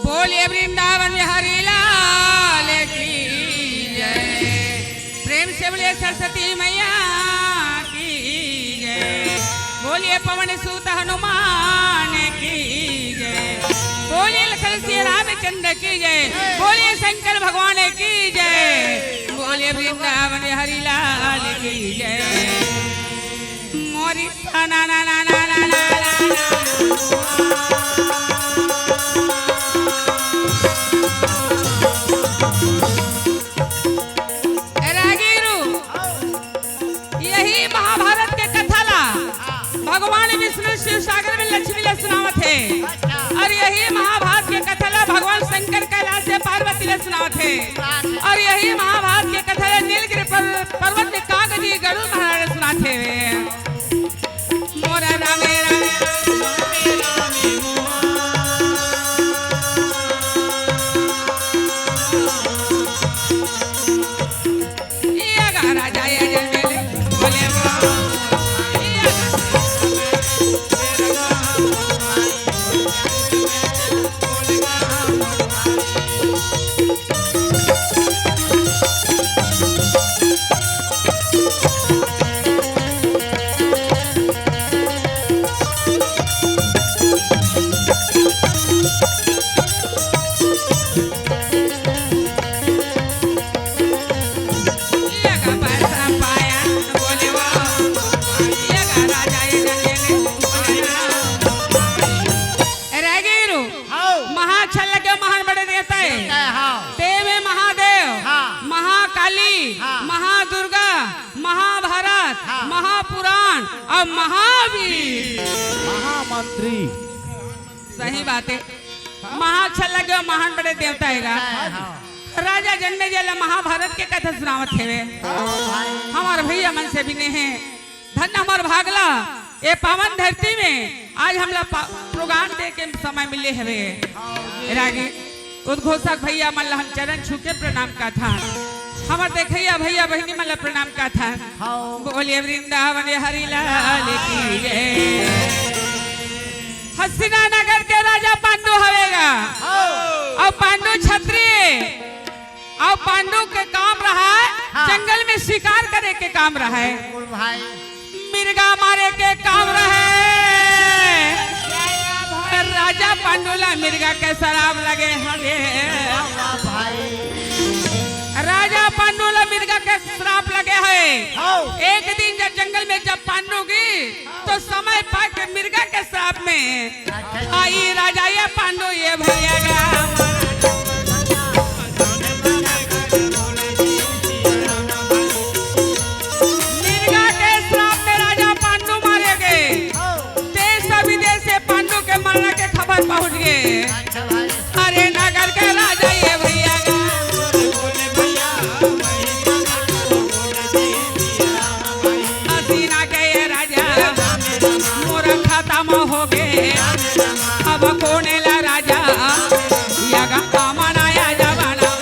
बोलिए वृंदावन बिहारी लाल की जय। प्रेम से बोलिए सरस्वती मैया की जय। बोलिए पवन सूत हनुमान की जय। बोलिए लखन सिंह रामचंद्र की जय। बोलिए शंकर भगवान की जय। बोलिए वृंदावन बिहारी लाल की जय। मोरी ना ना ना ना ना ना ना भगवान विष्णु शिव सागर में लक्ष्मी ले सुनावत है। और यही महाभारत के कथा भगवान शंकर कैलाश से पार्वती ले सुनावत है। और यही महाभारत के कथा नीलगिरी पर्वत में कागजी गरुड़ महाराज सुनाते हैं। मोरा रामे रामे राजा महावीर महामंत्री। सही बात है। अच्छा लगे महान बड़े देवता है। राजा जन्मे जला महाभारत के कथा सुनावत है। हमारे भैया मन से भी नहीं है। धन हमार भागला ये पावन धरती में आज हमला प्रोग्राम दे के समय मिले हवे। रागे उद्घोषक भैया मन हम चरण छू के प्रणाम का था। हमार देखैया भैया बहनी मन प्रणाम का था। बोलिए वृंदावन हरि लाल की जय। हस्तिना नगर के राजा पांडु हवेगा और पांडु क्षत्रिय और पांडु के काम रहा है जंगल में शिकार करे के काम रहा है। मिर्गा मारे के काम रहे राजा पांडुला मिर्गा के शराब लगे हवे राजा पांडुला मिर्गा के शराब लगे है। एक दिन जब जंगल में जब पांडु गई तो समय पा के मिर्गा के शराब में आई राजा ये पांडु ये भैया पहुंच गए। अरे नगर के राजा ये भैया हसीना के ये राजा मोर खत्म हो गए अब कोने ला राजा यगा मनाया जवाना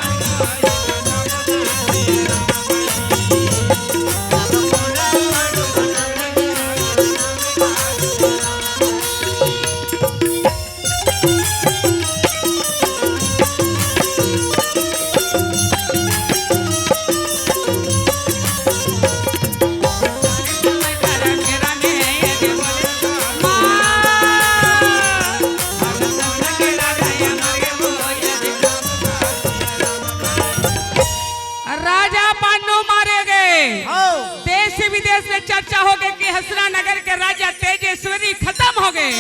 चर्चा हो गई कि हसना नगर के राजा तेजेश्वरी खत्म हो गए।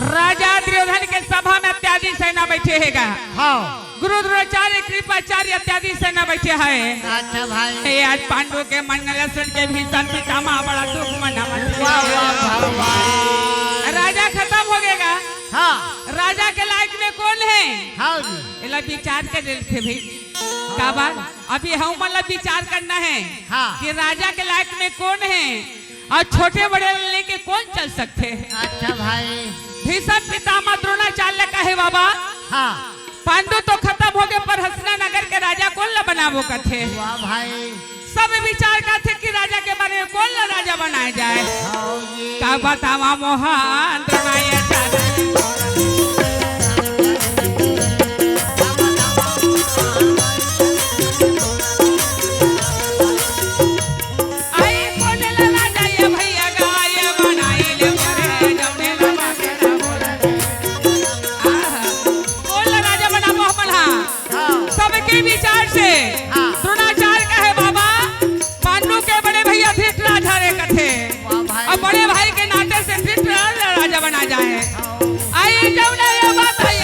राजा दुर्योधन के सभा में इत्यादि सेना बैठे हैगा। गुरु द्रोणाचार्य कृपाचार्य इत्यादि सेना बैठे है। अच्छा भाई आज पांडु के मंडलसन के भीषण पितामह बड़ा दुख मना राजा खत्म हो गएगा। राजा के लायक में कौन है इला विचार कर थे भाई का बात अभी हम मतलब विचार करना है कि राजा के लायक में कौन है और छोटे बड़े लेके कौन चल सकते हैं। अच्छा भाई भीषण पितामह द्रोणाचार्य का है बाबा। पांडु तो खत्म हो गए पर हसना नगर के राजा कौन ला बनाबो का थे। भाई सब विचार का थे कि राजा के बारे में कौन ला राजा बनाया जाए। का बतावा मोहन द्रोणाचार्य विचार से द्रोणाचार्य का है बाबा पांडु के बड़े भैया धृतराष्ट्र का थे और बड़े भाई के नाते से धृतराष्ट्र राजा बना जाए। आइए जब ना ये बात आई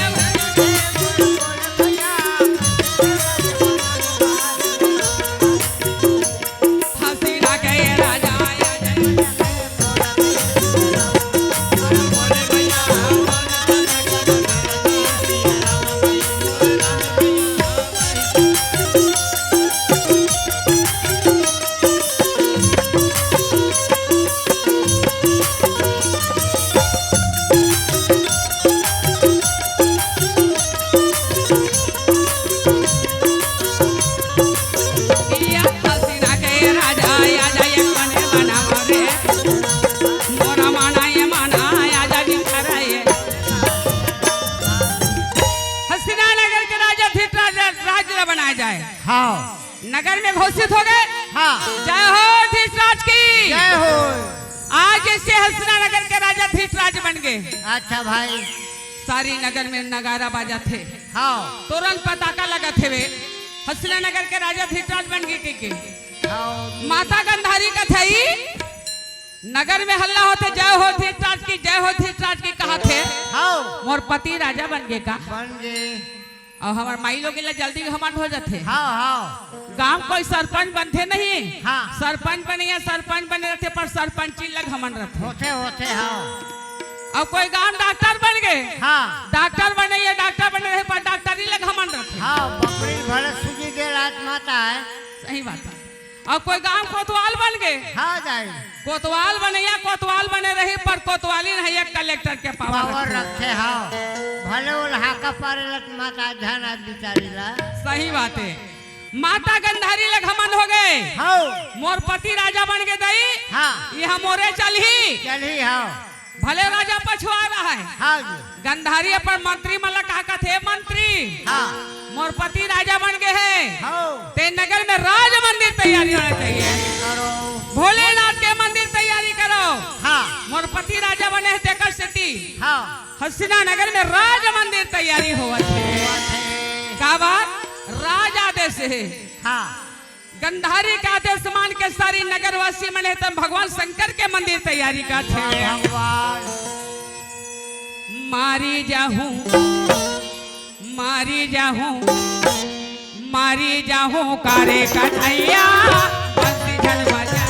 हसीना के ये राजा नगर में घोषित हो गए। जय हो धृतराज की जय हो। आज ऐसे हसना नगर के राजा धृतराज बन गए। अच्छा भाई सारी नगर में नगारा बाजा थे। तुरंत पताका लगा थे वे हसना नगर के राजा धृतराज बन गए के माता गंधारी का थई नगर में हल्ला होते जय हो धृतराज की जय हो धृतराज की कहा थे मोर पति राजा बन गए का बन गए और हमार माई लोग जल्दी घमंड हो जाते। गांव कोई सरपंच बनते नहीं। सरपंच बने सरपंच बने रहते पर सरपंची लग घमंड रहते होते और कोई गांव डॉक्टर बन गए। डॉक्टर बने डॉक्टर बने रहे पर डॉक्टरी लग घमंड रहते। बकरी भले सूजी दे रात माता है सही बात है। और कोई गांव कोतवाल बन गए। कोतवाल बने रही पर कोतवाली नहीं कलेक्टर के पावर रखे। भले उल्हाका पारे लत माता ध्यान बिचारी ला सही बात है। माता गंधारी लग हमन हो गए। मोर पति राजा बन गए दई यह मोरे चली भले राजा पछुआ रहा है। गंधारी पर मंत्री मतलब कहा थे मंत्री मोर पति राजा बन गए हैं। ते नगर में राज मंदिर तैयारी होना चाहिए। भोलेनाथ के राजा बने हैं तेकर सेठी हाँ हसीना नगर में राज मंदिर तैयारी हुआ थे का बात राज आदेश है हाँ गंधारी का आदेश मान के सारी नगरवासी मने तब भगवान शंकर के मंदिर तैयारी का थे भगवान मारी जाहूं मारी जाहूं मारी जाहूं कारे कन्हैया बंसी झल बजा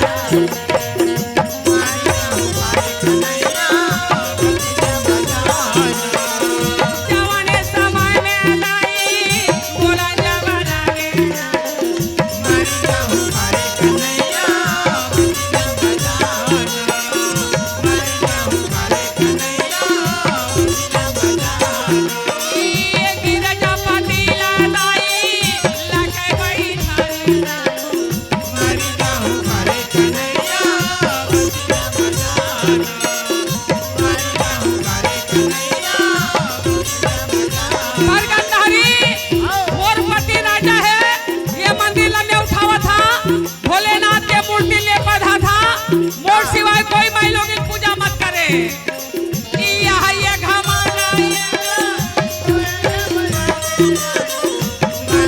जवाने समय में लाई बोला जवाना गे मारी जाऊं कारे कन्हैया बंसी झल बजाना मारी जाऊं कारे कन्हैया बंसी झल बजाना ये गिरजा पतीला लाई लगे बैठाई मारी जाऊं कारे कन्हैया बंसी झल बजाना मारी जाऊं कारे कन्हैया बंसी झल बजाना पर गंधारी और पति राजा है ये मंदिर में उठावा था भोलेनाथ के मूर्ति ले बधा था मोर सिवाय कोई माई लोग की पूजा मत करे यहाँ ये घमाना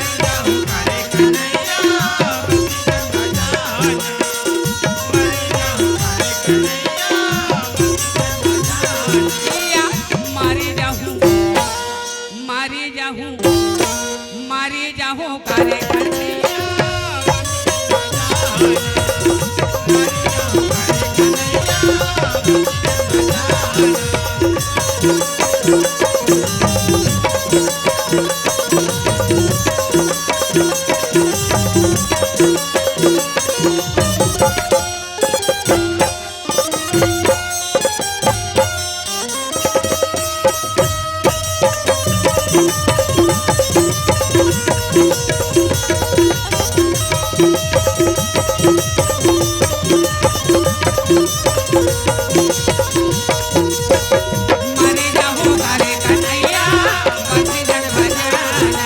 मारी जाऊं कारे कन्हैया बंसी झल बजाना मारी जाऊं कारे कन्हैया बंसी झल बजाना या मारी जाहूं मारी जाहूं करे कन्हैया मारी जाहूं करे कन्हैया बंसी झल बजाना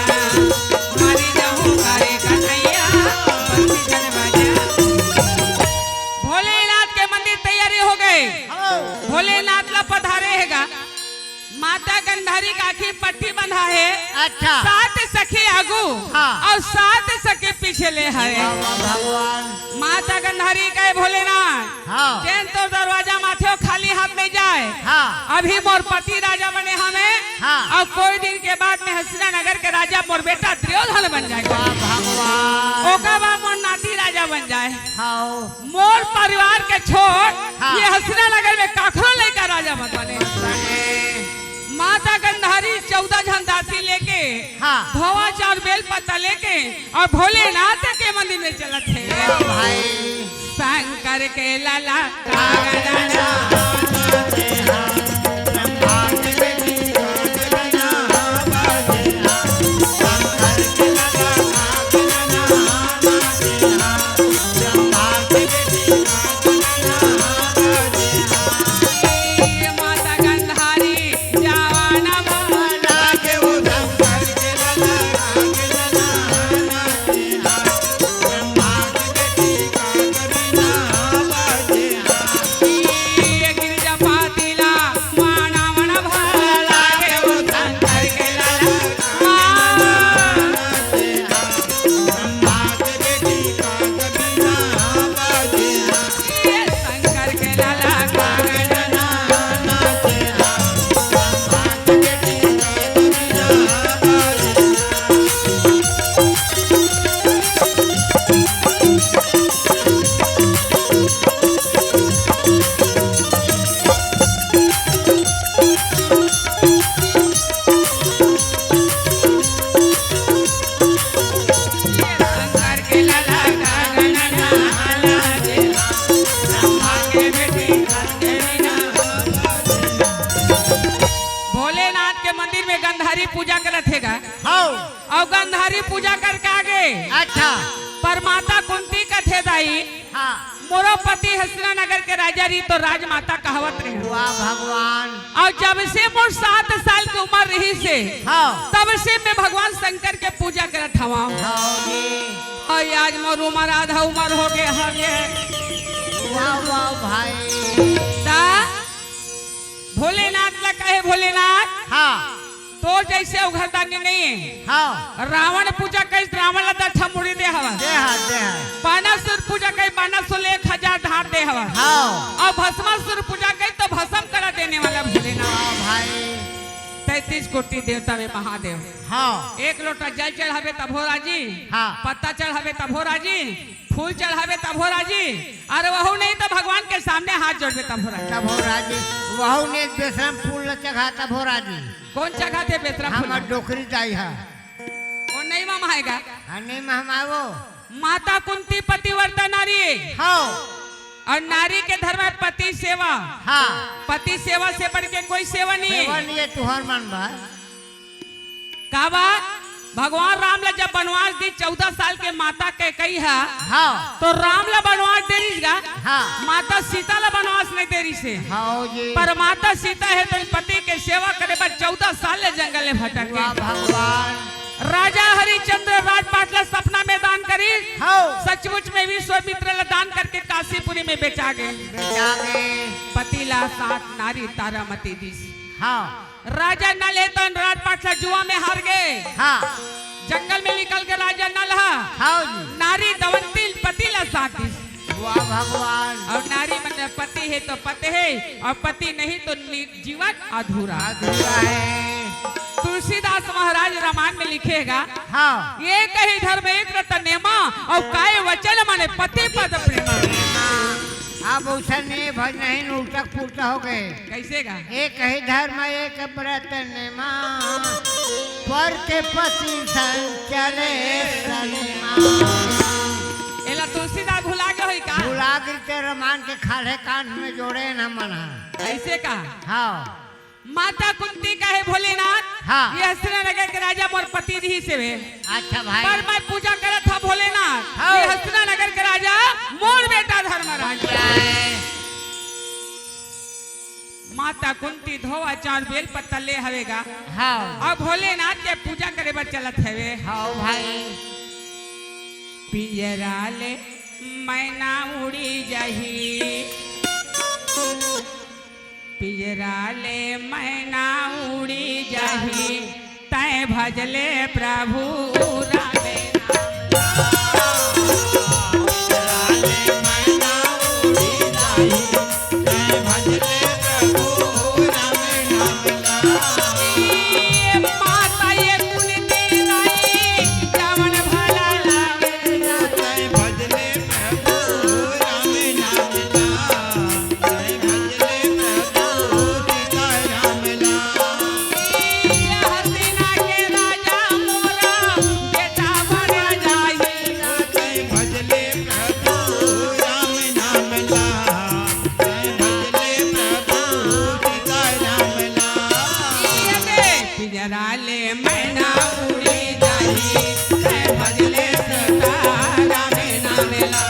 मारी जाहूं करे कन्हैया बंसी झल बजाना भोलेनाथ के मंदिर तैयारी हो गए भोलेनाथ ला पधारे हैगा माता गंधारी का आखिर पट्टी बंधा है अच्छा 7 सखी आगू हाँ। और 7 सखी पीछे ले है भगवान माता गंधारी कहे भोलेनाथ हाँ जैन तो दरवाजा माथे खाली हाथ नहीं जाए हाँ अभी मोर पति राजा बने हमें हाँ। और कोई दिन के बाद में हसीना नगर के राजा मोर बेटा दुर्योधन बन जाएगा भगवान ओका बाद मोर नाती राजा बन जाए हाँ मोर परिवार के छोड़ हाँ। ये हसीना नगर में काखरो लेकर राजा मत बने माता गंधारी 14 जन दासी लेके हाँ धोवा चार बेल पत्ता लेके और भोलेनाथ के मंदिर में चलत है भाई शंकर के लाला कागदाना माता गंधारी जवाना गिरिजा पातिला माना मन भला के वो शंकर के लाला शंकर के लाला कागदाना शंकर के लाला कागदाना ब्रह्मा के बेटी भोलेनाथ के मंदिर में गंधारी पूजा करत हैगा हाँ और गंधारी पूजा करके आगे अच्छा परमाता कुंती कथे दाई हाँ मोरो पति हसना नगर के राजा री तो राजमाता कहावत रहे वाह भगवान और जब से मोर 7 साल की उम्र रही से हाँ तब से मैं भगवान शंकर के पूजा करत हवा हाँ जी और आज मोर उम्र आधा उम्र हो गए हगे वाह वाह भाई ता भोलेनाथ हाँ तो जैसे उघरदानी नहीं है। हाँ रावण पूजा कई रावण ला दठा मुड़ी दे हवा, दे बानासुर पूजा कई बानासुर 1000 ढार दे हवा, हाँ और भस्मासुर पूजा कई तो भस्म करा देने वाला भोलेनाथ। भाई 33 कोटि देवता वे महादेव। हाँ एक लोटा जल चढ़ावे तब हो राजी, हाँ पत्ता चढ़ावे तब हो राजी, फूल चढ़ावे तब हो राजी, अरे वहु नहीं तो भगवान के सामने हाथ जोड़वे तब हो राजी। तब हो राजी वहु ने बेशरम फूल चढ़ा तब हो राजी। कौन जगह थे बेसरा फूल? हम डोकरी जाई है वो नहीं मामाएगा। नहीं महमावो। माता कुंती पतिव्रता नारी, हाँ और नारी के धर्म है पति सेवा। हाँ पति सेवा से बढ़ के कोई सेवा नहीं है। सेवा नहीं है तुहर मन बा। का बात? भगवान राम ला जब वनवास दी 14 साल के माता के कही है, हाँ तो राम ला वनवास दे रहीगा, हाँ माता सीता ला वनवास नहीं दे रही से। हाँ जी पर माता सीता है तो पति के सेवा करे पर 14 साल ले जंगल में भटक वाह गए। भगवान। राजा हरिश्चंद्र राजपाट ला सपना में दान करी, हाँ सचमुच में विश्वामित्र ला दान करके काशीपुरी में बेचा गए। बेटा गए। पति ला 7 नारी तारामती दी। हाँ राजा नल है तो राजपाट ला जुआ में हार गए। हाँ जंगल में निकल के राजा नल हा, हाँ जी नारी दवंती पति ला 7 दी। वाह भगवान। और नारी मतलब पति है तो पति है, और पति नहीं तो जीवन अधूरा। अधूरा है। तुलसीदास महाराज रामायण में लिखेगा, हाँ ये कही धर्म एक रतन नेमा, और काय वचन माने पति पद प्रेमा। अब उसे नहीं भज नहीं उल्टा पुल्टा हो गए। कैसे गा? एक ही धर्म एक व्रत नेमा, पर के पति संचले सनेमा। एला तुलसीदास भुला गए होई का? भुलागिर के रमान के खाले कान में जोड़े न मना। ऐसे का? हाँ माता कुंती का है भोलेनाथ, हाँ। ये हस्तिनानगर के राजा मोर पति दी से वे। अच्छा भाई। पर मैं पूजा करत था भोलेनाथ, हाँ। ये हस्तिनानगर के राजा मोर बेटा धर्मराज। माता कुंती धोवा चार बेल पत्ता ले हवेगा, हाँ और भोलेनाथ के पूजा करे बर चलत हवे। हाँ भाई। पियरा ले मैना उड़ी जाही, पियरा ले मैना उड़ी जाही, तय भजले प्रभु रामे माता ये कुंती नाई रावण भला लावे, हस्तिना के राजा मोरा बेटा बना जाही। पिजरा ले मैना उड़ी जाही, तय भजले सदा रामे नामेला।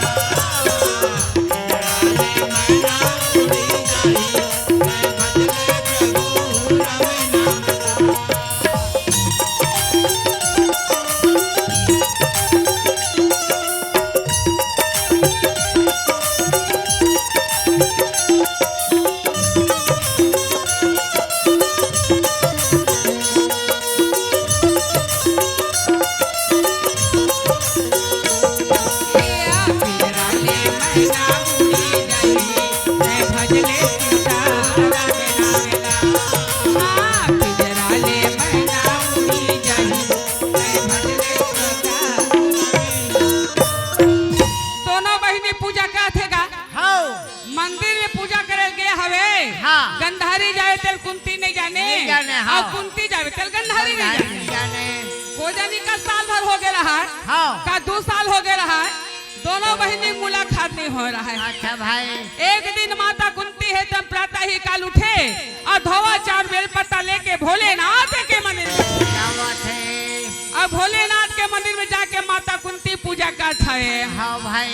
गंधारी जाए तेल कुंती नहीं जाने, नहीं जाने, हाँ। और कुंती जाए तेल गंधारी नहीं जाने। को जानी का साल भर हो गया है, हाँ। का 2 साल हो गया है, दोनों बहनी मुलाकात नहीं हो रहा है। अच्छा भाई। एक दिन माता कुंती है तब प्रातः ही काल उठे और धोवा 4 बेल पत्ता लेके भोलेनाथ के मंदिर में, क्या बात है। और भोलेनाथ के मंदिर में जाके माता कुंती पूजा करत है। हाँ भाई।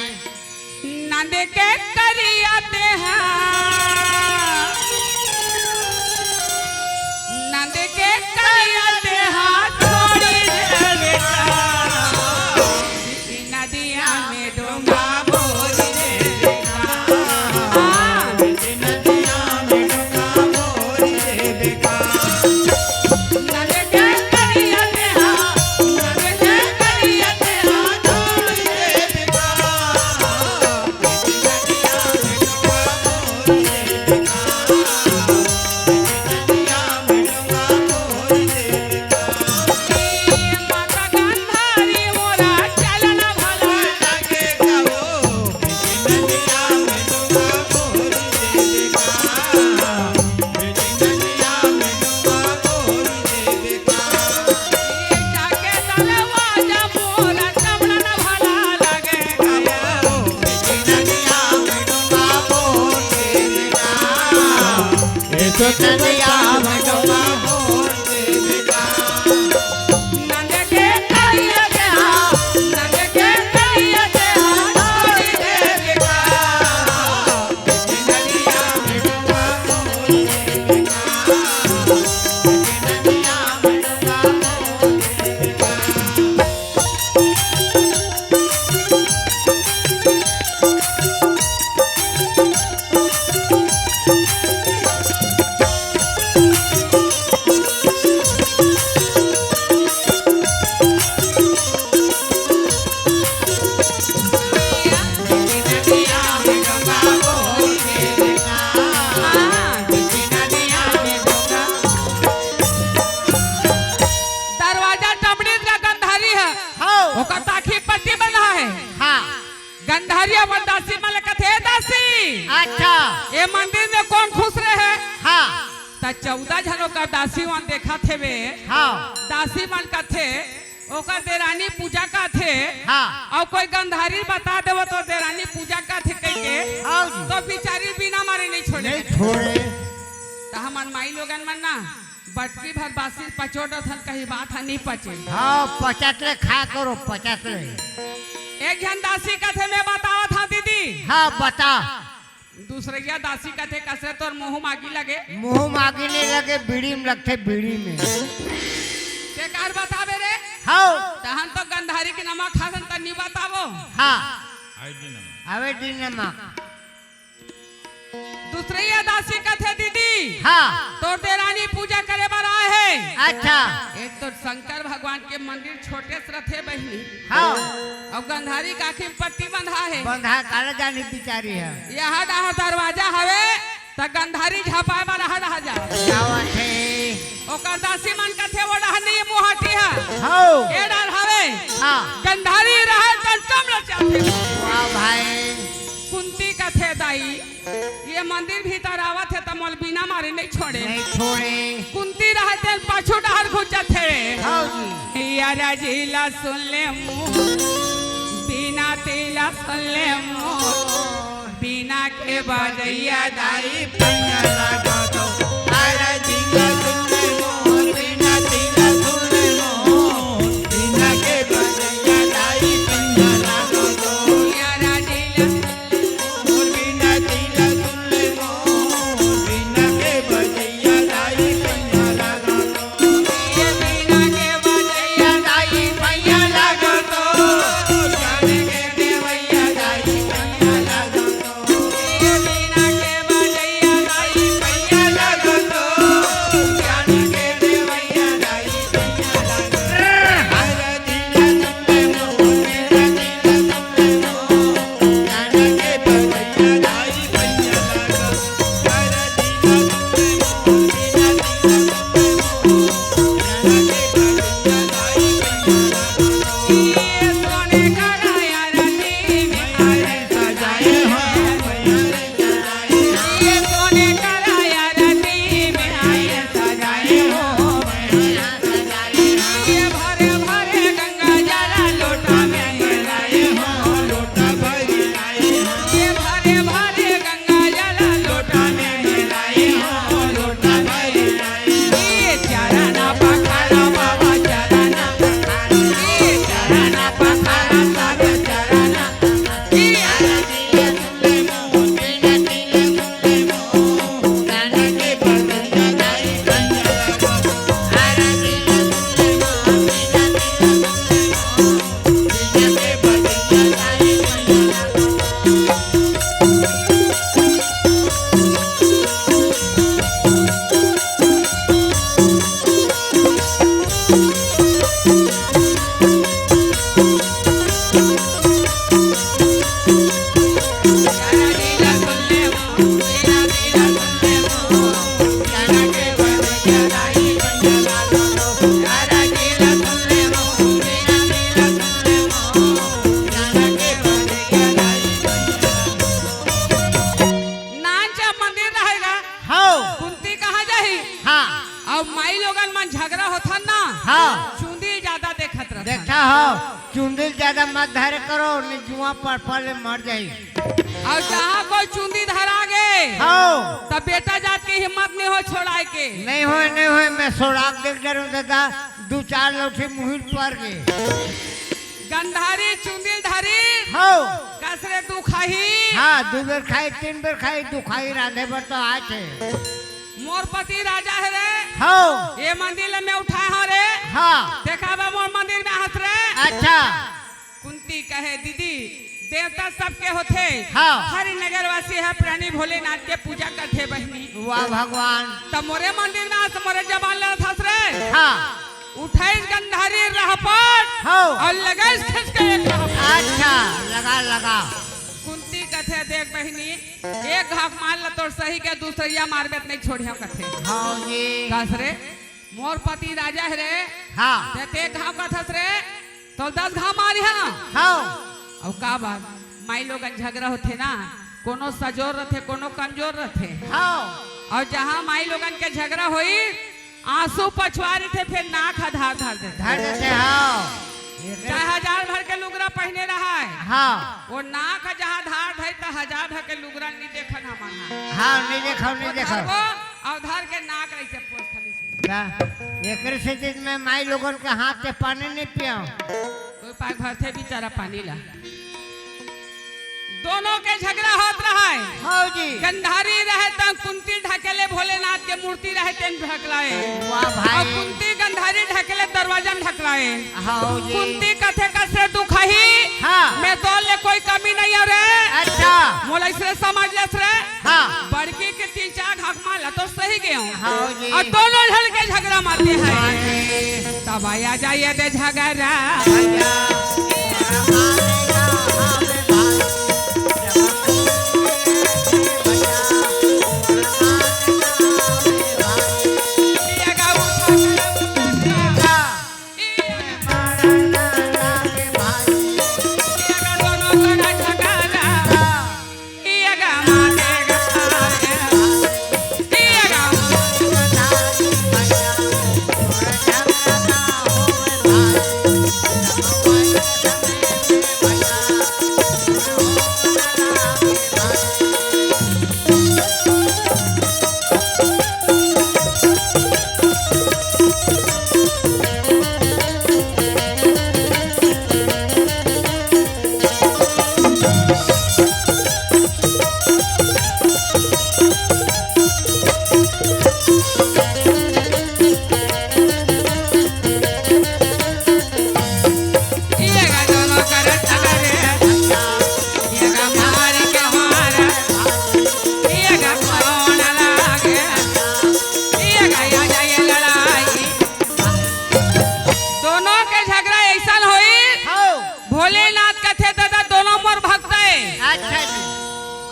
नंद के करियाते हैं, नंद के करियाते हैं छोड़ी दे बेटा, नदिया में डूबा बोल दे बेटा, नदिया में डूबा बोल दे बेटा। नदिया में डूबा मोर देविका नंद के कहिया के नंद के कहिया के छोड़ी देविका नदिया में डूबा मोर देविका नदिया में डूबा मोर देविका नदिया में डूबा मोर देविका नदिया में डूबा दरवाजा टमड़ी का गंधारी है हो ओकर ताखी पट्टी बना है हाँ गंधारी और दासी मल कथे दासी अच्छा ये मंदिर में कौन खुश रहे हाँ त 14 जनों का दासी वन देखा थे वे हाँ दासी मन का थे ओकर देरानी पूजा का थे हाँ और कोई गंधारी बता देवो तो देरानी पूजा का थे कह के हाँ जी तो बिचारी बिना मारे नहीं छोड़े नहीं छोड़े तो हमन माई लोगन मन ना बटकी भर बासी पचोट थन कहीं बात है नहीं पचे हाँ 50 खा करो 50 एक जन दासी का थे मैं बतावा था दीदी हाँ बता दूसरिया दासी का थे कसरे तो मुंह मागी लगे मुंह मांगने लगे बीड़ी में लगते बीड़ी में ते कार बतावे रे हाँ तहन तो गंधारी के नमक खासन तनी बतावो हाँ आवे दिन नमक दूसरिया दासी का थे दीदी हाँ तो देरानी पूजा करे बर आए है अच्छा एक तो शंकर भगवान के मंदिर छोटे से रथे बहनी हाँ और गंधारी का आखिर पट्टी बंधा है बंधा काला जानी बिचारी है यहाँ रहा दरवाजा हवे तो गंधारी झपाए बर रहा जा जावत है ओकर दासी मन का थे वो रहा नहीं मुहाटी है हाँ ए डर हवे हाँ गंधारी रहा कम चाहते वाह भाई कुंती का थे दाई ये मंदिर भीतर आवत है तो मोल बिना मारे नहीं छोड़े नहीं छोड़े कुंती रहते पाछू डहर घुचा थे हाँ जी यारा जिला सुन ले मुँह बिना तेला सुन ले मुँह बिना के बजैया दाई पैया लगा दो आरा जिंगा सुन ले मोर बिना तिला सुन ले मोर बिना के बजैया दाई पैया लगा दो यारा जिला मोर बिना तिला सुन ले मोर बिना के बजैया दाई पैया लगा दो ये बिना के बजैया दाई पैया लगा दो जाने के देवैया दाई पैया लगा दो ये बिना के बजैया दाई पैया लगा दो जाने के देवैया दाई पैया लगा दो आरा जिंगा सुन ले मोर बिना तिला सुन ले मोर जाने के बजैया दाई पैया लगा दो आरा जिंगा सुन ले मोर बिना तिला सुन ले मोर जाने के बजैया दाई पैया लगा दो ये सोने का राया रती में मैया सजाए हो मैया सजाए ये सोने का राया रती में आए सजाए हो मैया सजाए ये भरे भरे गंगा जला लोटा में लाए हो लोटा भरी लाए हो ये भरे भरे गंगा जला लोटा में लाए हो लोटा भरी लाए हो ये चरना पखारा बाबा चरना ये चरना पखारा सब चरना ये आरा जिया सुन ले मोर बिना तिला सुन ले मोर जाने के बजैया दाई पैया लगा दो आरा जिया सुन ले मोर बिना तिला सुन ले मोर बिना के बजैया दाई पैया लगा दो यारा दिला सुन ले मो मेरा दिला सुन ले मो जाने के बजैया दाई पैया लगा दो यारा दिला सुन ले मो बिना तिला सुन ले मोर जाने के बजैया दाई पैया लगा दो नाच मंदिर रहेगा हाँ कुंती कहाँ जाही हाँ और माई लोगन मन झगड़ा होता ना हाँ चुंदी ज्यादा देखत रहता देखा हो चुंदिल ज्यादा मत धर करो नहीं जुआ पर पल मर जाई और जहाँ कोई चुंदी धरा गे हाँ तब बेटा जात की हिम्मत नहीं हो छोड़ाए के। नहीं हो मैं सोड़ाक देख डरूं दादा 2-4 लौठी मुहिर पर गए गंधारी चुंदिल धारी हाँ कसरे तू खाही हाँ 2 बेर खाई 3 बेर खाई तू खाई रांधे पर तो आज है मोर पति राजा है रे। हाँ ये मंदिर में उठाए हो रे। हाँ देखा बा मोर मंदिर में हाथ रे। अच्छा कुंती कहे दीदी देवता सबके होते। हाँ हर नगर वासी है प्राणी भोलेनाथ के पूजा करते बहनी। वाह भगवान तब मोरे मंदिर में आज मोरे जबान लगा था रे। हाँ उठाई गंधारी रहपट हाँ और लगाई खींच के एक रहपट। अच्छा लगा कुंती कथे देख बहनी एक घाक मार ल तो सही के दूसरिया मारबे नहीं छोड़िया कथे। हाँ जी कस रे मोर पति राजा है रे। हाँ ते घाव कथस रे तो 10 घाव मारी है ना। हाँ अब का बात माई लोगन झगड़ा होते ना कोनो सजोर रहते कोनो कमजोर रहते। हाँ और जहाँ माई लोगन के झगड़ा होई आंसू पछवारी थे फिर नाक धार धार देते। धर देते हाँ चाहे 1000 भर के लुगरा पहने रहा है हाँ वो नाक जहाँ धार धई तो 1000 भर के लुगरा नहीं देखन हमारा। हाँ नहीं देखो और धर के नाक ऐसे पोछली से क्या एकरे से दिन में माई लोगन के हाथ से पानी नहीं पिया कोई पाक भर थे बेचारा पानी ला। दोनों के झगड़ा होत रहा है। हाँ जी गंधारी रहे तो कुंती ढकेले भोलेनाथ के मूर्ति रहे तेन ढकलाए। वाह और भाई कुंती गंधारी ढकेले दरवाजा में ढकलाए। हाँ जी कुंती कथे कसरे तू खाही हाँ मैं तो ले कोई कमी नहीं है रे। अच्छा मोला इसरे समझ लेस रे। हाँ बड़की के 3-4 घाक मारला तो सही गए हूँ। हाँ जी और दोनों ढल के झगड़ा मारते हैं। हाँ जी तब आया जाइए दे झगड़ा भैया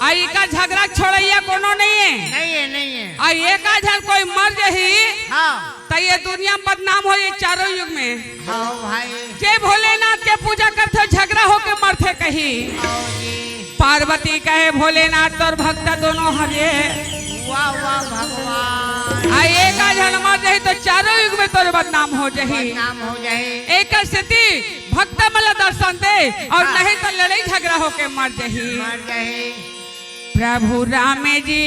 आई का झगड़ा छोड़ैया कोनो नहीं है। नहीं है आई एक आधर कोई मर जही हाँ तो ये दुनिया में बदनाम हो चारों युग में। हाँ भाई जे भोलेनाथ के पूजा करते झगड़ा होके मरते कही। हाँ जी पार्वती कहे भोलेनाथ और भक्त दोनों हरे। वाह वाह भगवान आई एक आधर मर जही तो चारों युग में तोर बदनाम हो जही। नाम हो जाए एक स्थिति भक्त मला दर्शन दे और नहीं तो लड़ाई झगड़ा होके मर जही। मर जाए प्रभु राम जी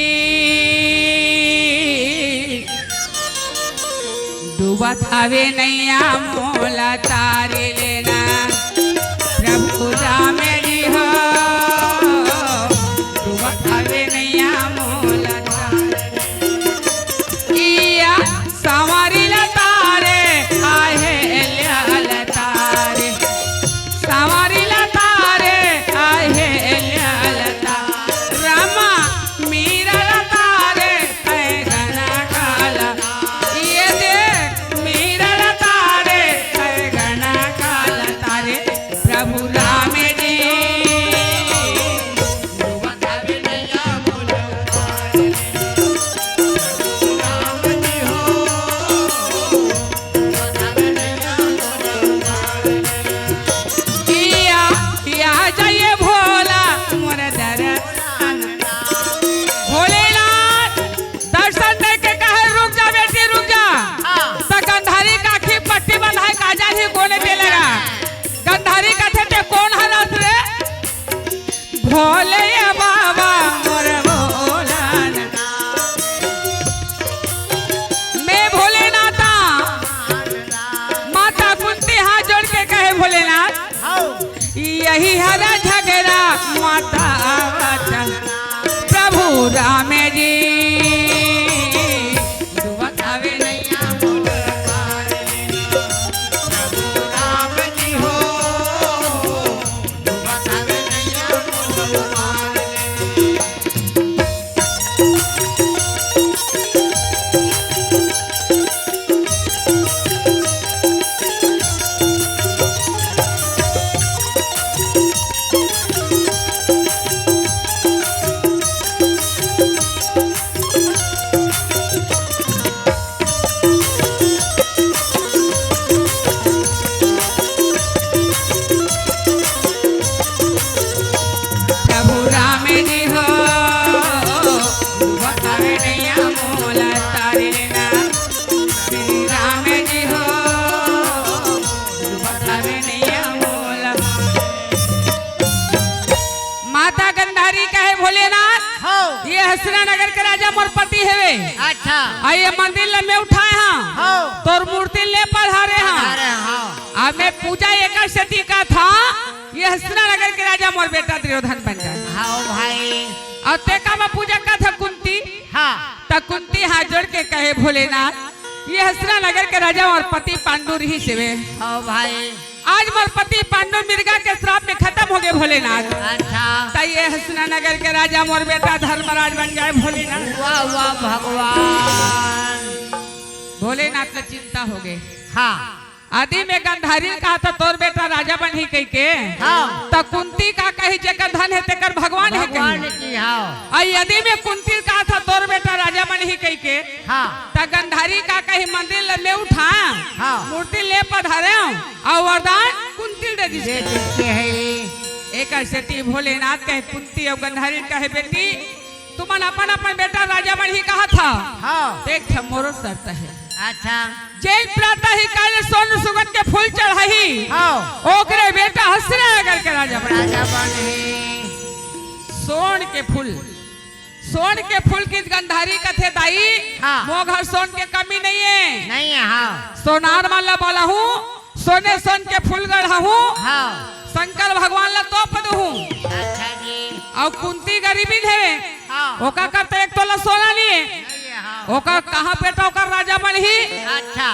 डूबत हवे नैया मोला तारे लेना। प्रभु राम जी हो डूबत हवे नैया मोला तारे इया संवारी ला तारे आहे ला तारे संवारी ला तारे आहे ला तारे रामा मीरा ला तारे है गना काला ये देख मीरा ला तारे है गना काला तारे प्रभु राम जी डूबत हवे नैया राम जी डूबत हवे नैया मोल तार लेना। प्रभु राम जी हो डूबत हवे नैया मोल तार लेना। प्रभु राम जी हो डूबत हवे नैया मोल तार लेना। श्री राम जी हो डूबत हवे नैया मोल। माता गंधारी कहे भोलेनाथ हो ये हसना नगर के राजा मोर पति हेवे। अच्छा आ ये मंदिर में उठाए हाँ हो तोर मूर्ति ले पधारे हाँ। अरे हाँ अब मैं पूजा एकादशी का था ये हसना नगर के राजा मोर बेटा दुर्योधन बन जाए। हाँ भाई और तेका में पूजा का था कुंती हाँ त कुंती हाथ जोड़ के कहे भोलेनाथ ये हसना नगर के राजा और पति पांडु रही सेवे। हाँ भाई आज मोर पति पांडु मिर्गा के श्राप में खत्म हो गए भोलेनाथ। अच्छा त ये हसना नगर के राजा मोर बेटा धर्मराज बन जाए भोलेनाथ। वाह वाह भगवान। भोलेनाथ ने चिंता हो गए। हाँ आदि में गंधारी कहा था तोर बेटा राजा बन ही कही के हाँ त कुंती का कही जेकर धन है तेकर भगवान है भगवान कही। की हाँ और यदि में कुंती कहा था तोर बेटा राजा बन ही कही के हाँ त गंधारी का कही मंदिर में उठा हाँ मूर्ति ले पधारे और वरदान कुंती दे दी। ये देखते है एक सेती भोलेनाथ कहे कुंती और गंधारी कहे बेटी तुमन अपन अपन बेटा राजा बन ही कहा था हाँ देख मोरो शर्त है अच्छा जैन प्रातः ही काल सोन सुगंध के फूल चढ़ाई हाँ ओकरे बेटा हसना नगर के राजा बन। राजा बन है सोन के फूल की गंधारी कथे दाई हाँ। मो घर सोन के कमी नहीं है। नहीं है हाँ सोनार माला बोला हूँ सोने सोन के फूल गढ़ा हूँ हाँ शंकर भगवान ला तो पद हूँ। अच्छा जी और कुंती गरीबी है हाँ ओका करते एक तोला सोना लिए नहीं है हाँ ओका कहा बेटा ओका राजा बन ही। अच्छा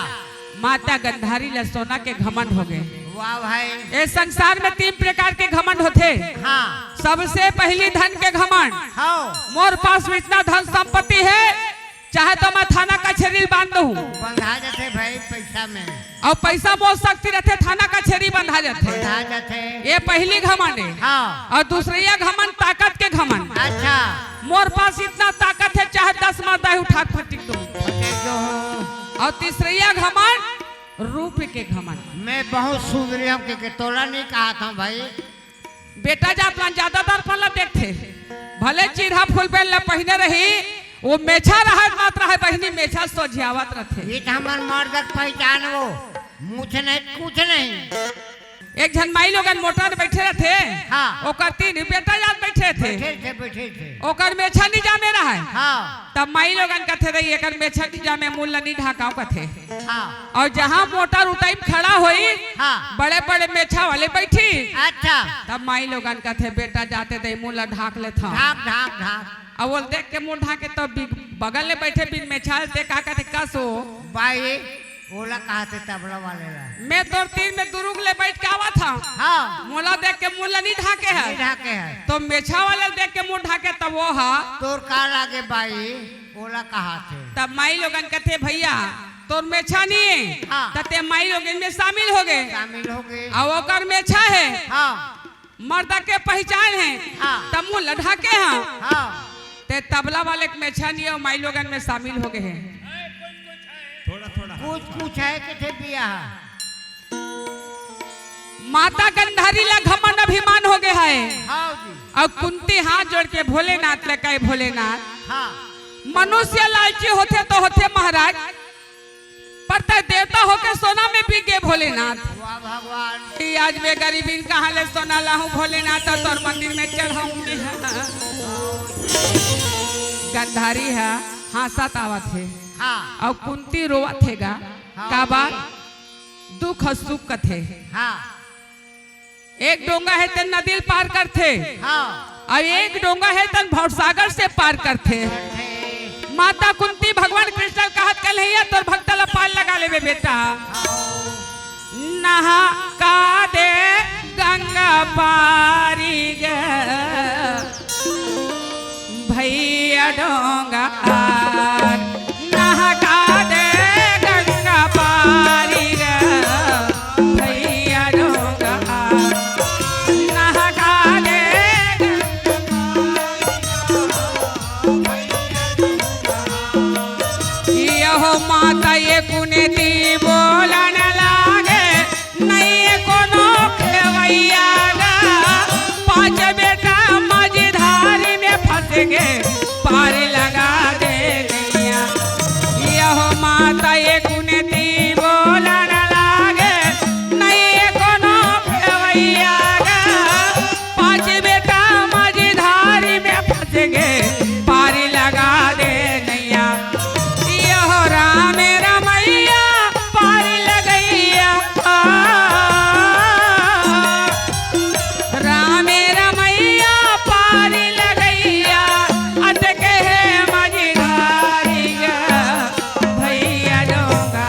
माता गंधारी ला सोना के घमंड हो गए। वाह भाई इस संसार में 3 प्रकार के घमंड होते। हाँ सबसे पहली धन के घमंड हाँ मोर पास इतना धन संपत्ति है चाहे तो मैं थाना कचहरी बांध दूं बंधा जाते भाई पैसा में और पैसा बहुत शक्ति रहते थाना कचहरी बंधा जाते। बंधा जाते ये पहली घमंड है। हाँ और दूसरी घमंड ताकत के घमंड। अच्छा मोर पास इतना ताकत है चाहे 10 मर्दा उठा फटिक दूं। जो हूँ और तीसरी घमंड रूप के घमंड। मैं बहुत सुंदरी हूँ के तोला नहीं कहा था भाई बेटा जात ज्यादातर पल्ला देखते भले चीरा फूल पहन पहने रही वो मेछा रहा मात्र है बहनी मेछा सोझियावत रहते। ये तो हमार मर्द पहचान वो मुझे नहीं कुछ नहीं। एक जन माई लोगन मोटर बैठे रहते हाँ। ओकर 3 बेटा जात बैठे थे बैठे थे ओकर मेछा नहीं जामे रहा है। हाँ तब माई लोगन कथे रही एकर मेछा नहीं जामे मूल नहीं ढाकाओ कथे। हाँ और जहाँ मोटर उताई खड़ा होई हाँ बड़े बड़े मेछा वाले बैठी अच्छा तब माई लोगन कथे बेटा जाते दे मूल ढाक ले था ढाक ढाक ढाक और वो देख के मुंह ढाके तो बगल में बैठे बिन मेछा ते का कहते कस हो भाई ओला कहा थे तबला वाले ला मैं तो 3 में दुरुग ले बैठ के आवा था हाँ मोला देख के मुंह नहीं ढाके है नहीं ढाके है तो मेछा वाले देख के मुंह ढाके तब वो हा तोर का लागे भाई ओला कहा थे तब माई लोगन कथे भैया तोर मेछा नहीं है हाँ। तते माई लोगन में शामिल हो गए शामिल हो गए और ओकर मेछा है हाँ मर्दा के पहचान है हाँ। तब मुंह लढ़ाके हैं हाँ ते तबला वाले के मेछा नहीं है और माई लोगन में शामिल हो गए हैं। कुछ है कि थे बिया माता गंधारी ला घमंड अभिमान हो गया है हाँ जी और कुंती हाथ जोड़ के भोलेनाथ ले कहे भोलेनाथ हाँ मनुष्य लालची होते तो होते महाराज पर ते देवता होके सोना में बिक गए भोलेनाथ। वाह भगवान कि आज मैं गरीबी कहाँ ले सोना लाऊं भोलेनाथ और तोर मंदिर में चढ़ाऊंगी। गंधारी है हासत आवत है हाँ और कुंती रोवत हैगा का बात दुख सुख कथे। हाँ एक डोंगा है ते नदी पार करते हाँ अब एक डोंगा है तन भवसागर से पार करते। माता कुंती भगवान कृष्ण कहत कन्हैया तोर भक्तला पाल लगा लेबे बेटा। नहा का दे गंगा पारी गे भैया डोंगा नहा का दे गंगा पारी गे भैया डोंगा नहा का दे यहो माता ये कुनेती बोलन लागे नहीं कोनो खेवैया गा पांच बेटा मझधारी में फंस गए पार लगा दे नैया। यहो माता ये कुनेती बोलन लागे नहीं कोनो खेवैया गा पांच बेटा मझधारी में फंस गए पार लगा दे नैया। राम रमैया पार लगैया राम रमैया पार लगैया अटके है मझधारी गा भैया डोंगा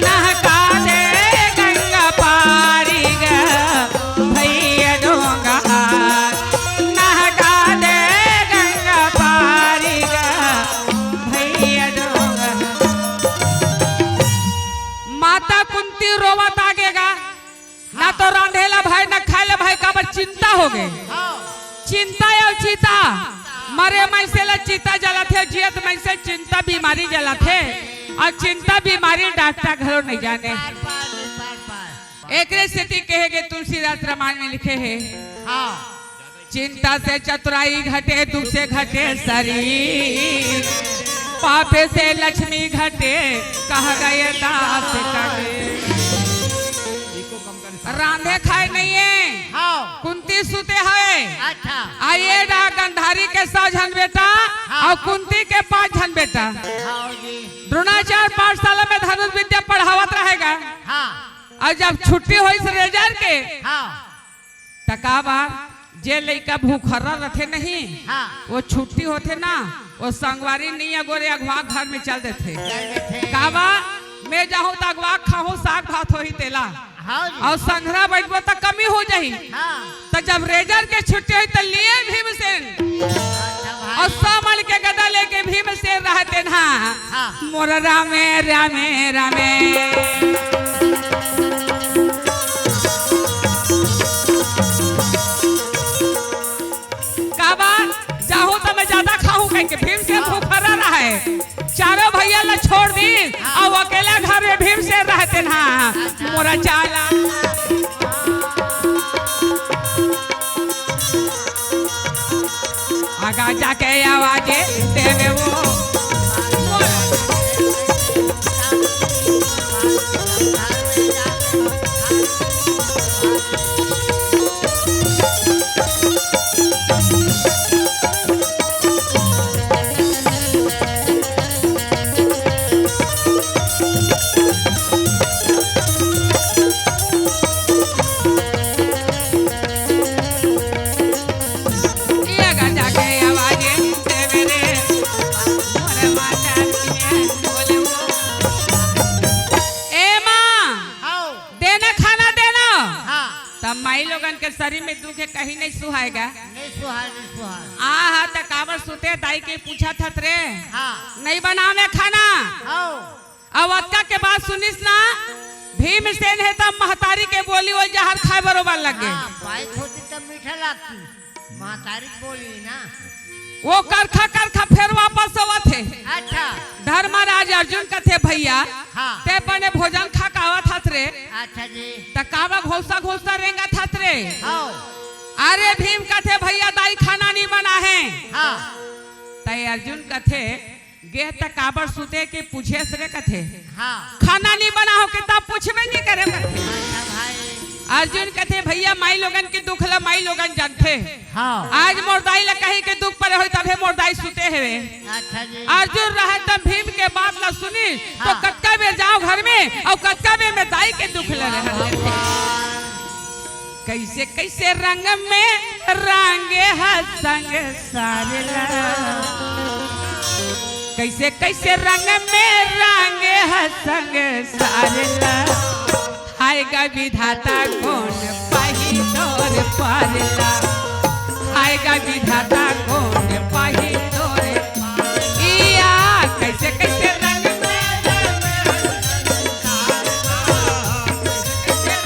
नहका दे गंगा पारी गा भैया डोंगा नहका दे गंगा पारी गा भैया डोंगा। माता कुंती रोवत आगेगा ना तो रांधेला भाई ना खाएला भाई का चिंता हो गए। चिंता या चीता मरे मैसे ला चिता जला थे जियत मैसे चिंता बीमारी जला थे और चिंता बीमारी डॉक्टर घरों नहीं जाने। एक स्थिति कहेगे तुलसीदास रामायण में लिखे है चिंता से चतुराई घटे दुख से घटे शरीर पापे से लक्ष्मी घटे कह गए दास कटे। रांधे खाए नहीं है कुंती सुते है आइए डा गंधारी के 100 जन बेटा और कुंती के 5 जन बेटा। द्रोणाचार्य पाठशाला में धनुष विद्या पढ़ावत रहेगा और जब छुट्टी हुई रेजर के तकाबा जे लड़का भूखरा रथे नहीं वो छुट्टी होते ना वो संगवारी नहीं अगोरे अगवा घर में चल देते काबा मैं जाऊँ तो अगवा खाऊं साग भात हो ही तेला और संघरा बैठबो तो कमी हो जाही। तो जब रेजर के छुट्टी हुई तो लिए भीमसेन और 100 मल के गदा लेके भीमसेन रहते ना मोर रामे रामे रामे काबा जाऊँ तो मैं ज्यादा खाऊं कहीं के भीमसेन भूखा रहा है। चारों भैया ला छोड़ दी और अकेला घर में भीमसेन रहते ना मोरा चाला आगा जाके आवाजे देवे वो शरीर में दुख है कहीं नहीं सुहाएगा सुहार सुहार। आहा त काबर सुते दाई के पूछा था रे हाँ नहीं बनावे खाना। आओ अब अक्का के बात सुनिस ना भीमसेन है तब महतारी के बोली वो जहर खाए बरोबर लगे। हाँ बाइक होती तब मीठा लगती महतारी बोली ना। वो करखा करखा फिर वापस आवत थे। अच्छा धर्मराज अर्जुन का थे भैया हाँ ते बने भोजन खा के आवत था रे अच्छा जी त काबा घोसा घोसा रेंगा था रे। आओ अरे भीम का थे भैया दाई खाना नहीं बना है। हाँ तय अर्जुन का थे गे त काबर सुते के पूछे सरे का थे हाँ खाना नहीं बना हो के तब पूछबे नहीं करे कथे। अच्छा भाई अर्जुन कहते भैया माई लोगन की दुख ला माई लोगन जानते। हाँ आज मोरदाई ला कहीं के दुख पर होई तबे मोरदाई सुते हेवे। अच्छा जी अर्जुन रहे तब भीम के बात ला सुनी तो हाँ। कटका में जाओ घर में और कटका में दाई के दुख ला रहे। कैसे कैसे रंग में रंगे संग सारे ला कैसे कैसे रंग में रंगे संग सारे ला आएगा विधाता कौन पाही तोर पारला आएगा विधाता कौन पाही तोर इया कैसे कैसे रंग में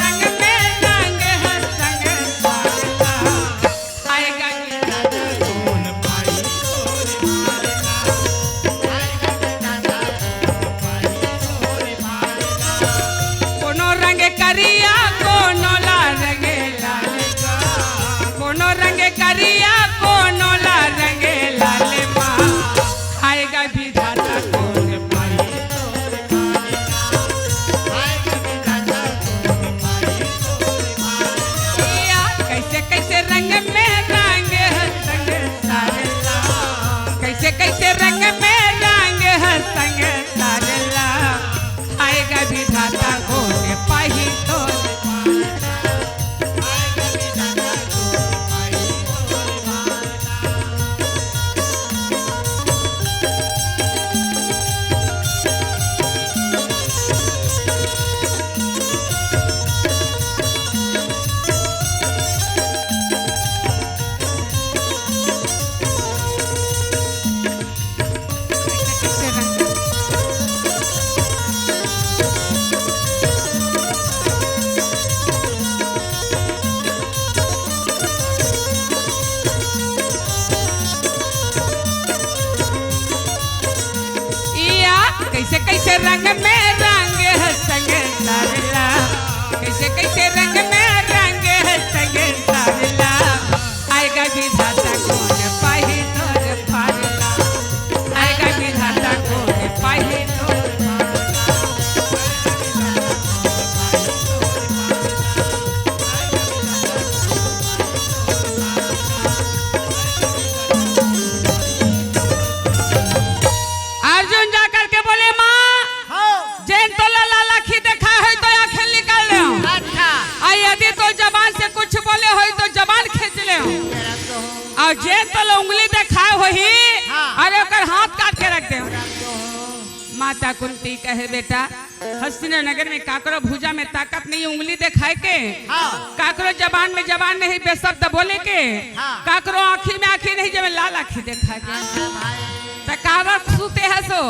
रंग में रंग है संग पारला आएगा विधाता कौन पाही कोनो रंग करिया कोनो ला रंगे लाल कोनो रंग करिया कोनो ला रंगे लाल माँ आएगा विधाता कौन पाई कैसे कैसे रंग में रंग है संग सारला कैसे कैसे रंग में रंग है संग सारला आएगा विधाता कौन पाही तो कैसे कैसे रंग में रंग है संग सारला कैसे कैसे रंग में रंग है संग सारला आएगा विधाता कौन पाही तोर पारला आएगा विधाता कौन पाही तोर अर्जुन जाकर के बोले माँ जैन तो लाला खी देखा है तो आंखें निकाल ले अच्छा और यदि तो जबान से कुछ बोले हो तो जबान खींच ले और जैन तो उंगली देखा हो ही हाँ। अरे ओकर हाथ काट के रख दे। माता कुंती कहे बेटा हस्तिनापुर में काकरो भुजा में ताकत नहीं उंगली दिखाए के हाँ। काकरो जबान में जबान नहीं बेशब्द बोले के हाँ। काकरो आँखी में आँखी नहीं जब लाल आँखी देखा के अच्छा भाई तो कावत सुते है सो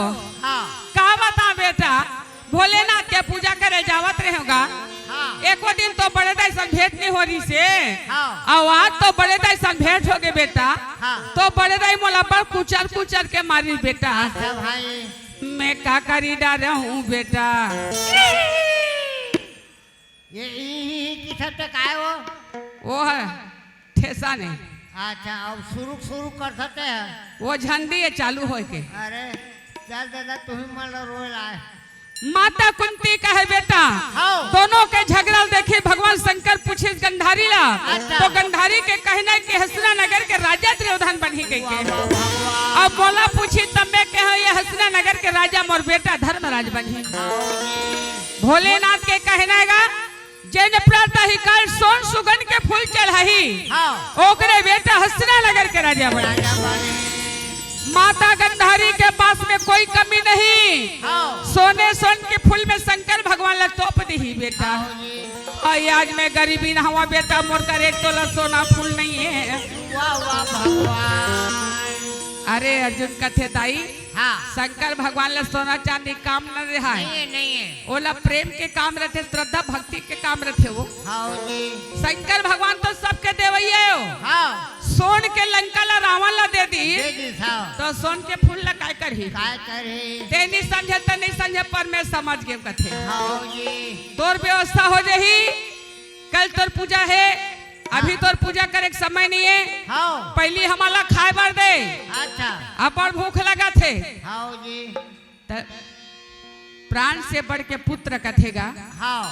हाँ कावत आ बेटा भोलेनाथ के पूजा करे जावत रहेगा। हाँ एको दिन तो बड़े दाई संग भेंट नहीं हो रही से हाँ। और आज तो बड़े दाई संग भेंट हो गए बेटा हाँ। तो बड़े दाई मोला पर कुचर कुचर के मारी बेटा अच्छा भाई मैं का करी डाल हूँ बेटा ये की सब तक आए वो वो है ठेसा नहीं अच्छा अब शुरू शुरू कर सकते हैं वो झंडी है चालू हो के अरे चल दादा तुम्हें मान लो रोए लाए माता कुंती कहे बेटा हाँ। दोनों के झगड़ा देखी भगवान शंकर पूछे गंधारी ला अच्छा। तो गंधारी के कहना कि हस्तिनापुर के राजा त्रियोधन बनी गई के अब बोला पूछी तब मैं कह ये हस्तिनापुर के राजा मोर बेटा धर्मराज बनी। भोलेनाथ के कहना जैन प्रातः ही काल सोन सुगन के फूल चढ़ाही हाँ। ओकरे बेटा हस्तिनापुर के राजा बने। राजा बने माता गंधारी के पास में कोई कमी नहीं हाँ। सोने सोन के फूल में शंकर भगवान ला तोप दी बेटा हाँ जी। और आज मैं गरीबी ना हुआ बेटा मोर का एक तोला सोना फूल नहीं है वाह वाह भगवान। अरे अर्जुन कथे ताई हाँ शंकर भगवान ले सोना चांदी काम न रहा नहीं है, है नहीं है। ओला प्रेम के काम रहते, श्रद्धा भक्ति के काम रहते। वो हाँ जी शंकर भगवान तो सबके देवैया हो। हाँ सोन के लंका ला रावण ला दे दी दे दी साहब तो सोन के फूल ला काय करही। काय करे। ते नहीं समझे तो नहीं समझे, पर मैं समझ गए कथे। हाँ जी तोर व्यवस्था हो जाही, कल तोर पूजा है, अभी तोर पूजा करे के समय नहीं है। हाँ पहली हमारा खाए बर दे, अच्छा अपन भूख लगा थे। हाँ जी त प्राण से बढ़ के पुत्र कथेगा। हाँ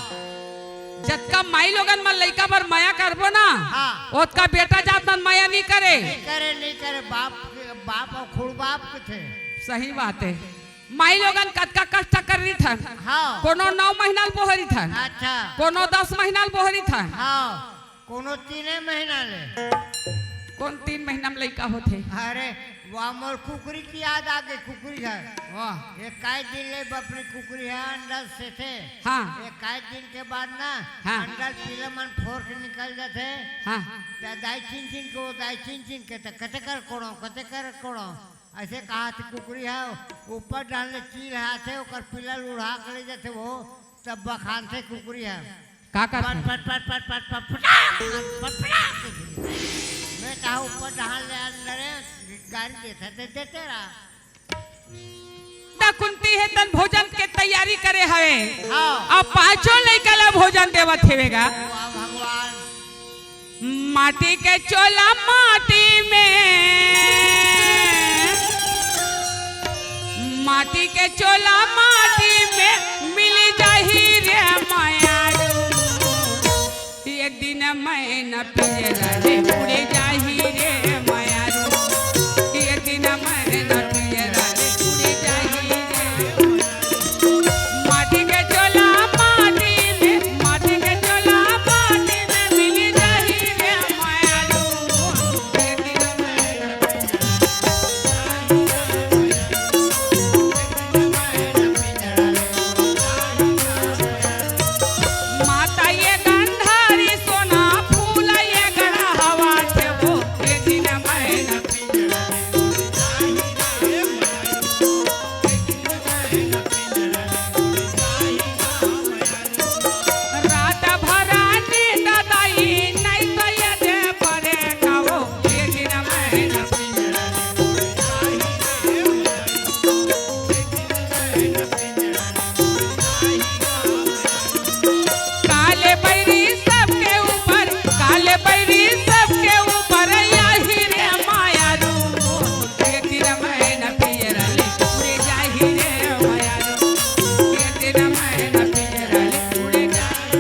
जतका माई लोगन मन लइका बर माया करबो ना, हाँ। ओतका बेटा जात मन माया नहीं करे। नहीं करे बाप बाप और खुड़ बाप के थे। सही बात है। माई लोगन कतका कष्ट कर रही थन, हाँ कोनो 9 महीना बोहरी थन, अच्छा कोनो 10 महीना बोहरी थन, हाँ कोनो 3 महीना ले। कौन 3 महीना में लइका होते। अरे वह मोर कुकरी की याद आ गई। कुकरी है वाह एक काई दिन ले अपनी कुकरी है अंडा से थे। हाँ एक काई दिन के बाद ना हाँ। अंडा पीला मन फोड़ के निकल जाते। हाँ दाई चिन को दाई चिन के तो कते कर कोड़ो ऐसे कहा थी। कुकरी है ऊपर डालने चील हाथ है ओकर पीला उड़ा के ले जाते वो तब बखान थे कुकरी है का पट करते पट पट पट पट पट पट पट मैं कहा ऊपर डाल ले अंदर गाड़ी देते रहा। ता कुंती है तन भोजन के तैयारी करे हवे। हाँ अब पांचों लइका ला भोजन देवत हेवेगा। वाह भगवान। माटी के चोला माटी के चोला माटी में मिल जाही रे माया। एक दिन मैं न पिजरा रे उड़े जाही रे माया। एक दिन मैं न पिजरा रे उड़े जाही रे। माटी के चोला माटी के चोला माटी में मिल जाही रे माया। एक दिन माता ये गंधारी सोना फूल ये गड़ा हवा थे वो। एक दिन मैं न रात भरा नींद दाई नहीं तो ये दे परे खाओ। एक दिन मैं न काले बैरी सबके ऊपर यही रे माया रू। एक दिन मैं न पियरा ले उड़े जाही रे माया रू। एक दिन मैं न पियरा ले उड़े जाही।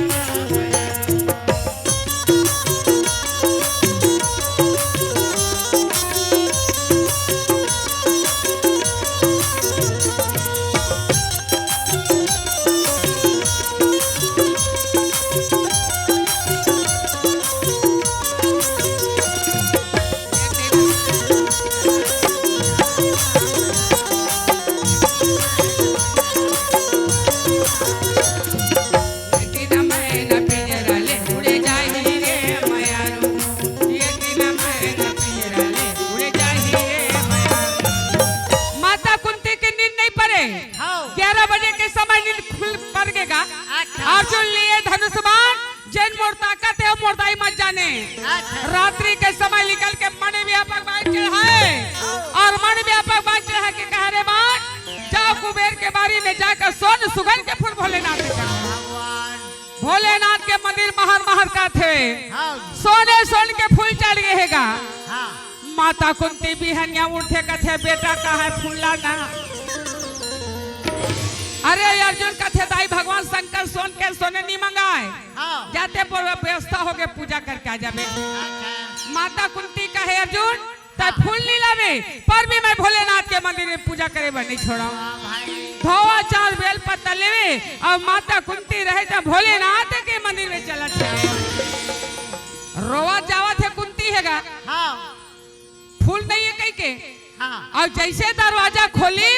एक दिन मैं न पियरा ले उड़े जाही रे माया रू। एक दिन मैं न पियरा ले उड़े जाही रे माया रू। माता कुंती की नींद नहीं पड़े। हाँ 11 बजे के समय नींद खुल पड़ गएगा। अच्छा अर्जुन लिए धनुष बाण जैन मोर ताकत है मोरदाई मत जाने। अच्छा रात्रि के समय निकल के मन व्यापक बाण चढ़ाए और मन व्यापक बाण चढ़ा के कहा रे बाण जाओ कुबेर के बारी में जाकर सोन सुगंध के फूल भोलेनाथ के चढ़ाओ। भगवान। भोलेनाथ के मंदिर महर का थे। हाँ सोन के फूल चढ़ गएगा। हाँ माता कुंती बिहनिया उठे कथे बेटा कहा है फूला ना। अरे अर्जुन कथे दाई भगवान शंकर सोने नहीं मंगाए। हाँ जाते पर व्यवस्था हो गए पूजा करके आ जावे। अच्छा माता कुंती कहे अर्जुन तय फूल नहीं लावे, पर भी मैं भोलेनाथ के मंदिर में पूजा करे बर नहीं छोड़ा। वाह भाई। धोवा चार बेल पत्ता लेवे और माता कुंती रहे तो भोलेनाथ के मंदिर में चला जाए। रोवा जावा थे कुंती हैगा हाँ फूल नहीं है कहीं के। हाँ और जैसे दरवाजा खोली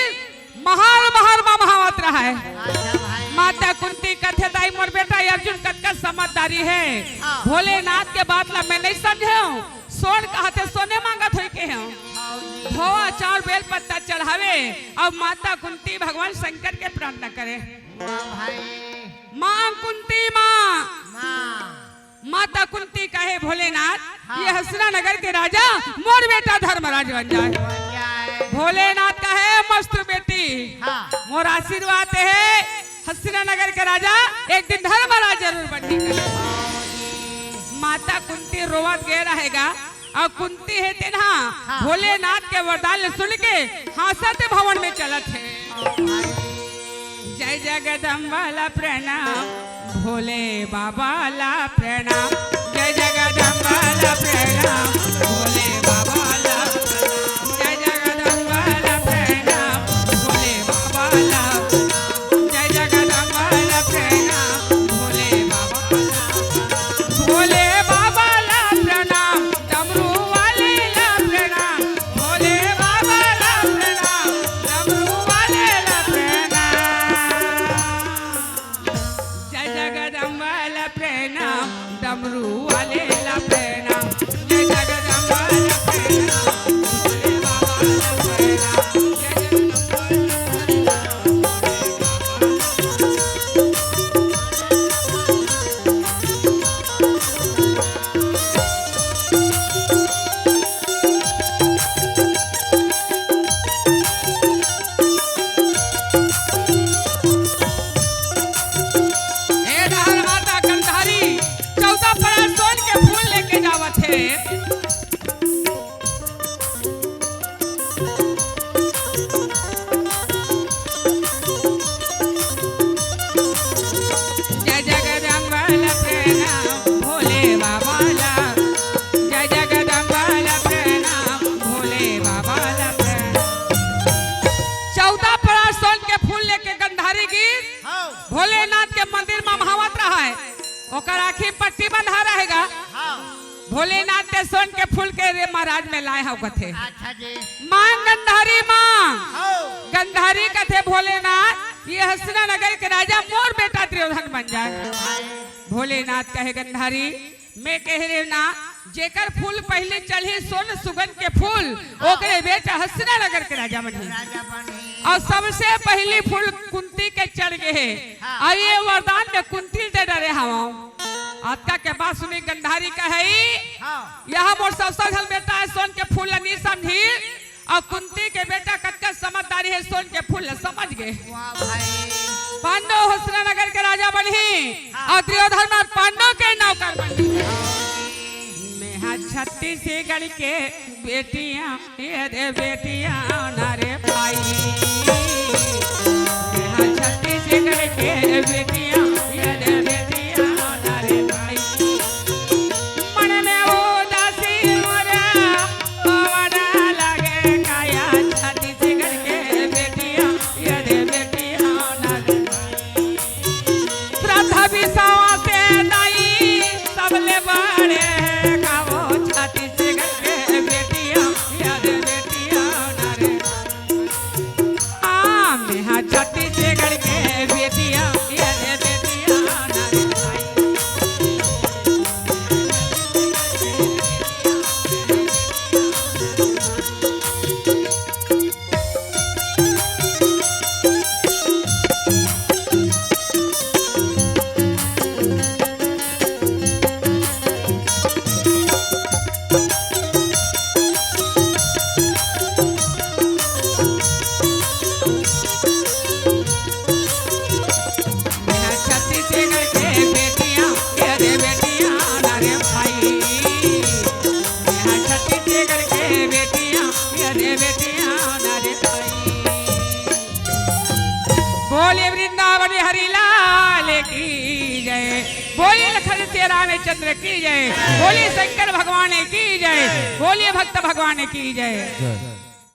महर महावत रहा है। अच्छा भाई। माता कुंती कथे दाई मोर बेटा अर्जुन कतका समझदारी है। हाँ। भोलेनाथ के बात ला मैं नहीं समझे हूँ। सोन कहते सोने मांगत हो के हैं धोआ चार बेल पत्ता चढ़ावे और माता कुंती भगवान शंकर के प्रार्थना करे। भाई माँ कुंती माँ माँ माता कुंती कहे भोलेनाथ हाँ। ये हसना नगर के राजा मोर बेटा धर्मराज बन जाए। क्या है भोलेनाथ कहे मस्त बेटी हाँ मोर आशीर्वाद है हसना नगर के राजा एक दिन धर्मराज जरूर बनने का। माता कुंती रोवत गे रहेगा और कुंती है तेना हाँ। भोलेनाथ के वरदान सुन के हंसते भवन में चलत है। जय जगदम्बा ला प्रणाम भोले बाबा ला प्रणाम जय जगदम्बा ला प्रणाम भोले बाबा ला जय जगदम्बा ला प्रणाम भोले बाबा ला जय जगदम्बा ला प्रणाम भोले बाबा ला भोले बाबा ला प्रणाम डमरू वाले ला प्रणाम भोले बाबा ला प्रणाम डमरू वाले ला प्रणाम जय जगदम्बा ला प्रणाम डमरू वाले ला प्रणाम जय जगदम्बा ला प्रणाम भोले बाबा ला प्रणाम जय जगदम्बा हे रहर माता कंधारी 14 परा सोन के फूल लेके जावत है। जय जगदम्बा ला प्रणाम भोले बाबा ला जय जगदम्बा ला प्रणाम भोले बाबा ला प्रणाम 14 परा सोन के फूल लेके गंधारी गीत हाँ भोलेनाथ के मंदिर में महावत रहा है ओकर आखी पट्टी बंधा रहेगा। हाँ भोलेनाथ के सोन के फूल के रे महाराज में लाए हो कथे अच्छा जी मां गंधारी मां हाँ गंधारी कथे भोलेनाथ ये हसना नगर के राजा मोर बेटा त्रियोधन बन जाए। भाई भोलेनाथ कहे गंधारी मैं कह रहे ना जेकर फूल पहले चढ़ी सोन सुगंध के फूल ओकरे बेटा हसना नगर के राजा बने राजा बने और सबसे पहली फूल कुंती के चढ़ गए हाँ। और ये वरदान में कुंती दे डरे हम आपका के बात सुनी गंधारी कहे हाँ यहाँ मोर सबसे झल बेटा है सोन के फूल नहीं समझी और कुंती के बेटा कतका समझदारी है सोन के फूल समझ गए। वाह भाई पांडव हसना नगर के राजा बनी और त्रियोधन पांडव के नौकर बनी। मैं हाँ छत्तीसगढ़ के बेटियां ये रे बेटियां नारे भाई मैं हाँ छत्तीसगढ़ के बेटियां ये रे बेटियां नारे भाई मन में उदासी मोरा पवन लगे काया छत्तीसगढ़ के बेटियां ये रे बेटियां नारे भाई श्रद्धा विश्वास से नहीं सबले बड़े गावो छत्तीसगढ़ के बेटियां ये रे बेटियां नारे हाँ मैं हाँ छत्तीसगढ़ के बेटियां ये रे बेटियां नारे भाई मैं छत्तीसगढ़ के बेटियां ये रे बेटियां नारे भाई मैं छत्तीसगढ़ के बेटियां ये रे बेटियां नारे भाई बोले वृंदावन हरि लाल की जय बोले लखन से रामचंद्र की जय बोले शंकर भगवान की जय बोले भक्त भगवान की जय।